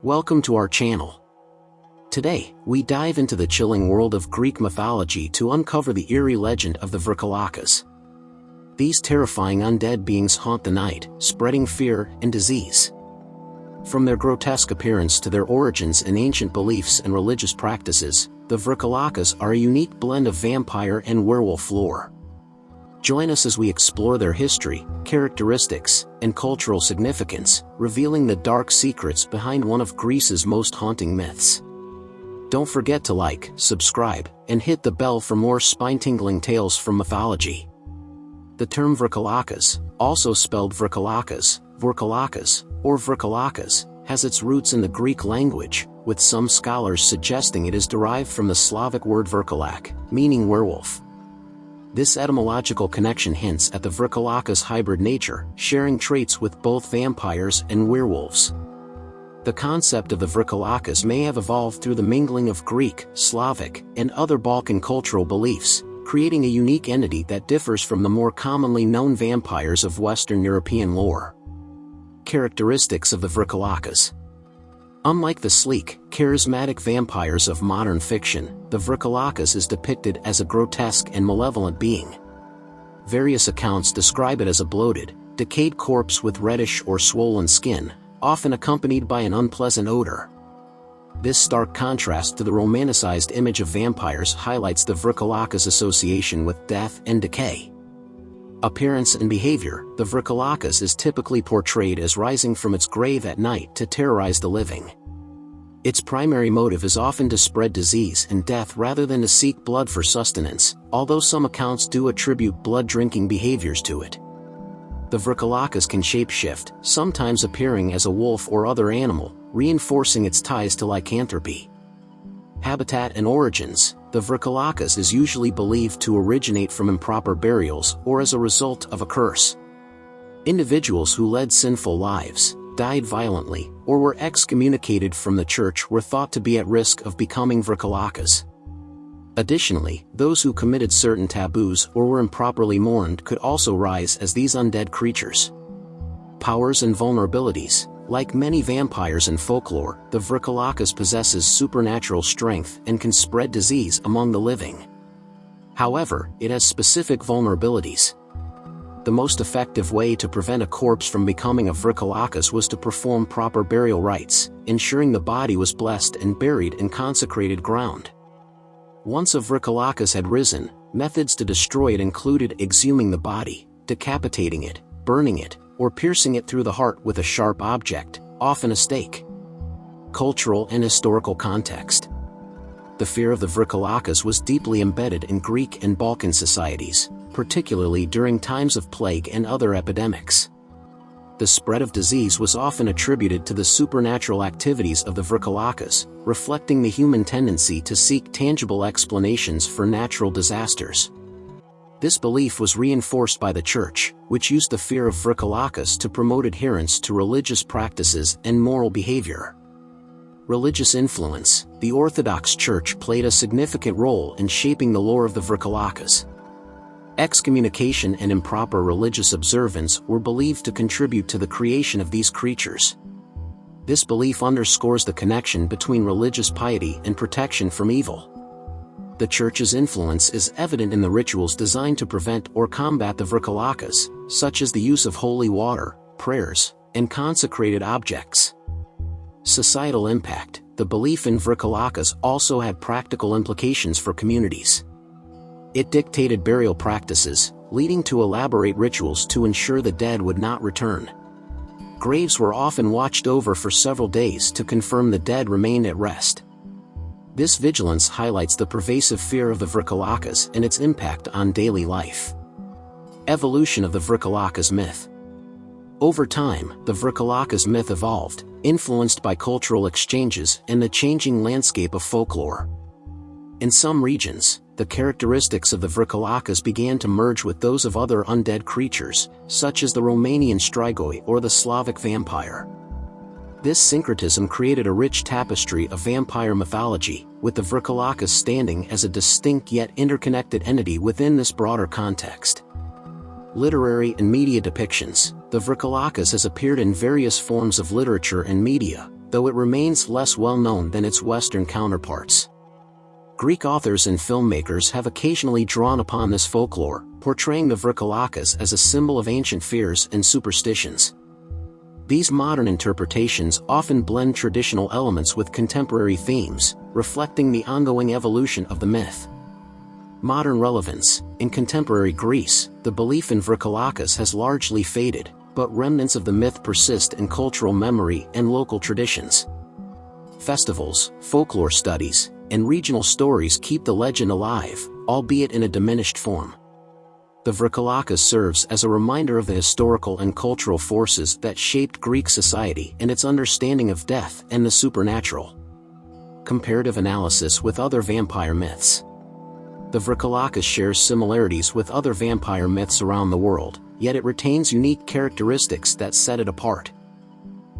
Welcome to our channel. Today, we dive into the chilling world of Greek mythology to uncover the eerie legend of the Vrykolakas. These terrifying undead beings haunt the night, spreading fear and disease. From their grotesque appearance to their origins in ancient beliefs and religious practices, the Vrykolakas are a unique blend of vampire and werewolf lore. Join us as we explore their history, characteristics, and cultural significance, revealing the dark secrets behind one of Greece's most haunting myths. Don't forget to like, subscribe, and hit the bell for more spine-tingling tales from mythology. The term Vrykolakas, also spelled Vrykolakas, Vrykolakas, or Vrykolakas, has its roots in the Greek language, with some scholars suggesting it is derived from the Slavic word Vrykolak, meaning werewolf. This etymological connection hints at the Vrykolakas' hybrid nature, sharing traits with both vampires and werewolves. The concept of the Vrykolakas may have evolved through the mingling of Greek, Slavic, and other Balkan cultural beliefs, creating a unique entity that differs from the more commonly known vampires of Western European lore. Characteristics of the Vrykolakas. Unlike the sleek, charismatic vampires of modern fiction, the Vrykolakas is depicted as a grotesque and malevolent being. Various accounts describe it as a bloated, decayed corpse with reddish or swollen skin, often accompanied by an unpleasant odor. This stark contrast to the romanticized image of vampires highlights the Vrykolakas' association with death and decay. Appearance and behavior. The Vrykolakas is typically portrayed as rising from its grave at night to terrorize the living. Its primary motive is often to spread disease and death rather than to seek blood for sustenance, although some accounts do attribute blood-drinking behaviors to it. The Vrykolakas can shapeshift, sometimes appearing as a wolf or other animal, reinforcing its ties to lycanthropy. Habitat and origins. The Vrykolakas is usually believed to originate from improper burials or as a result of a curse. Individuals who led sinful lives, died violently, or were excommunicated from the church were thought to be at risk of becoming Vrykolakas. Additionally, those who committed certain taboos or were improperly mourned could also rise as these undead creatures. Powers and vulnerabilities. Like many vampires in folklore, the Vrykolakas possesses supernatural strength and can spread disease among the living. However, it has specific vulnerabilities. The most effective way to prevent a corpse from becoming a Vrykolakas was to perform proper burial rites, ensuring the body was blessed and buried in consecrated ground. Once a Vrykolakas had risen, methods to destroy it included exhuming the body, decapitating it, burning it, or piercing it through the heart with a sharp object, often a stake. Cultural and historical context. The fear of the Vrykolakas was deeply embedded in Greek and Balkan societies, particularly during times of plague and other epidemics. The spread of disease was often attributed to the supernatural activities of the Vrykolakas, reflecting the human tendency to seek tangible explanations for natural disasters. This belief was reinforced by the Church, which used the fear of Vrykolakas to promote adherence to religious practices and moral behavior. Religious influence. The Orthodox Church played a significant role in shaping the lore of the Vrykolakas. Excommunication and improper religious observance were believed to contribute to the creation of these creatures. This belief underscores the connection between religious piety and protection from evil. The Church's influence is evident in the rituals designed to prevent or combat the Vrykolakas, such as the use of holy water, prayers, and consecrated objects. Societal impact. The belief in Vrykolakas also had practical implications for communities. It dictated burial practices, leading to elaborate rituals to ensure the dead would not return. Graves were often watched over for several days to confirm the dead remained at rest. This vigilance highlights the pervasive fear of the Vrykolakas and its impact on daily life. Evolution of the Vrykolakas myth. Over time, the Vrykolakas myth evolved, influenced by cultural exchanges and the changing landscape of folklore. In some regions, the characteristics of the Vrykolakas began to merge with those of other undead creatures, such as the Romanian strigoi or the Slavic vampire. This syncretism created a rich tapestry of vampire mythology, with the Vrykolakas standing as a distinct yet interconnected entity within this broader context. Literary and media depictions. The Vrykolakas has appeared in various forms of literature and media, though it remains less well known than its Western counterparts. Greek authors and filmmakers have occasionally drawn upon this folklore, portraying the Vrykolakas as a symbol of ancient fears and superstitions. These modern interpretations often blend traditional elements with contemporary themes, reflecting the ongoing evolution of the myth. Modern relevance. In contemporary Greece, the belief in Vrykolakas has largely faded, but remnants of the myth persist in cultural memory and local traditions. Festivals, folklore studies, and regional stories keep the legend alive, albeit in a diminished form. The Vrykolakas serves as a reminder of the historical and cultural forces that shaped Greek society and its understanding of death and the supernatural. Comparative analysis with other vampire myths. The Vrykolakas shares similarities with other vampire myths around the world, yet it retains unique characteristics that set it apart.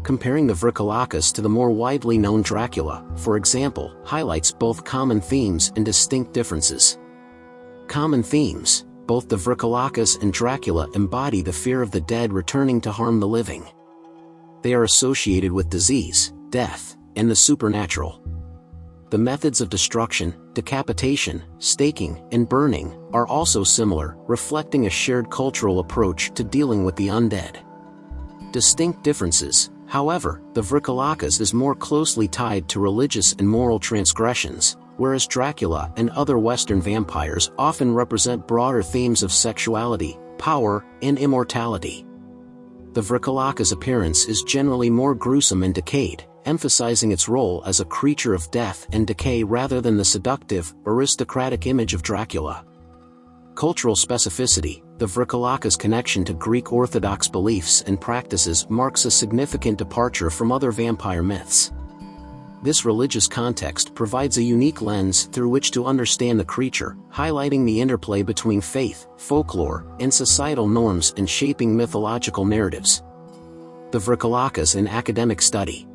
Comparing the Vrykolakas to the more widely known Dracula, for example, highlights both common themes and distinct differences. Common themes. Both the Vrykolakas and Dracula embody the fear of the dead returning to harm the living. They are associated with disease, death, and the supernatural. The methods of destruction, decapitation, staking, and burning, are also similar, reflecting a shared cultural approach to dealing with the undead. Distinct differences. However, the Vrykolakas is more closely tied to religious and moral transgressions, whereas Dracula and other Western vampires often represent broader themes of sexuality, power, and immortality. The Vrykolakas' appearance is generally more gruesome and decayed, emphasizing its role as a creature of death and decay rather than the seductive, aristocratic image of Dracula. Cultural specificity. The Vrykolakas' connection to Greek Orthodox beliefs and practices marks a significant departure from other vampire myths. This religious context provides a unique lens through which to understand the creature, highlighting the interplay between faith, folklore, and societal norms in shaping mythological narratives. The Vrykolakas in academic study.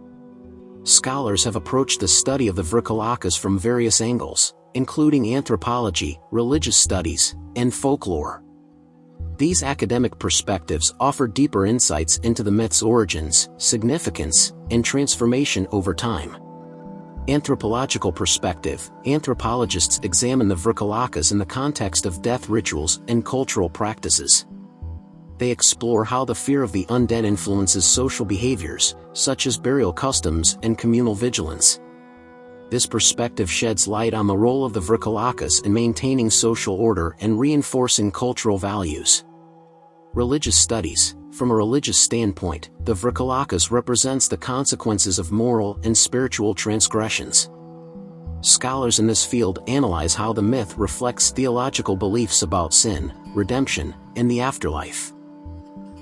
Scholars have approached the study of the Vrykolakas from various angles, including anthropology, religious studies, and folklore. These academic perspectives offer deeper insights into the myth's origins, significance, and transformation over time. Anthropological perspective. Anthropologists examine the Vrykolakas in the context of death rituals and cultural practices. They explore how the fear of the undead influences social behaviors, such as burial customs and communal vigilance. This perspective sheds light on the role of the Vrykolakas in maintaining social order and reinforcing cultural values. Religious studies. From a religious standpoint, the Vrykolakas represents the consequences of moral and spiritual transgressions. Scholars in this field analyze how the myth reflects theological beliefs about sin, redemption, and the afterlife.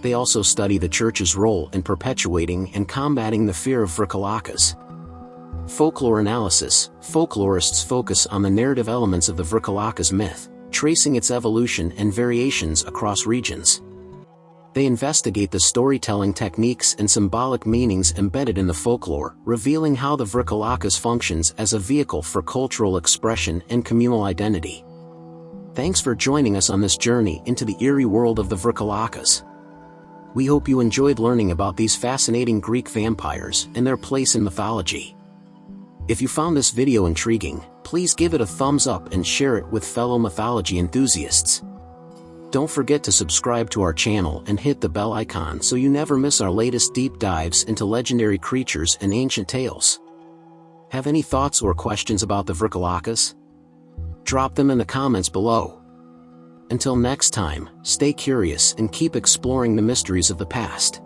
They also study the Church's role in perpetuating and combating the fear of Vrykolakas. Folklore analysis. Folklorists focus on the narrative elements of the Vrykolakas myth, tracing its evolution and variations across regions. They investigate the storytelling techniques and symbolic meanings embedded in the folklore, revealing how the Vrykolakas functions as a vehicle for cultural expression and communal identity. Thanks for joining us on this journey into the eerie world of the Vrykolakas. We hope you enjoyed learning about these fascinating Greek vampires and their place in mythology. If you found this video intriguing, please give it a thumbs up and share it with fellow mythology enthusiasts. Don't forget to subscribe to our channel and hit the bell icon so you never miss our latest deep dives into legendary creatures and ancient tales. Have any thoughts or questions about the Vrykolakas? Drop them in the comments below. Until next time, stay curious and keep exploring the mysteries of the past.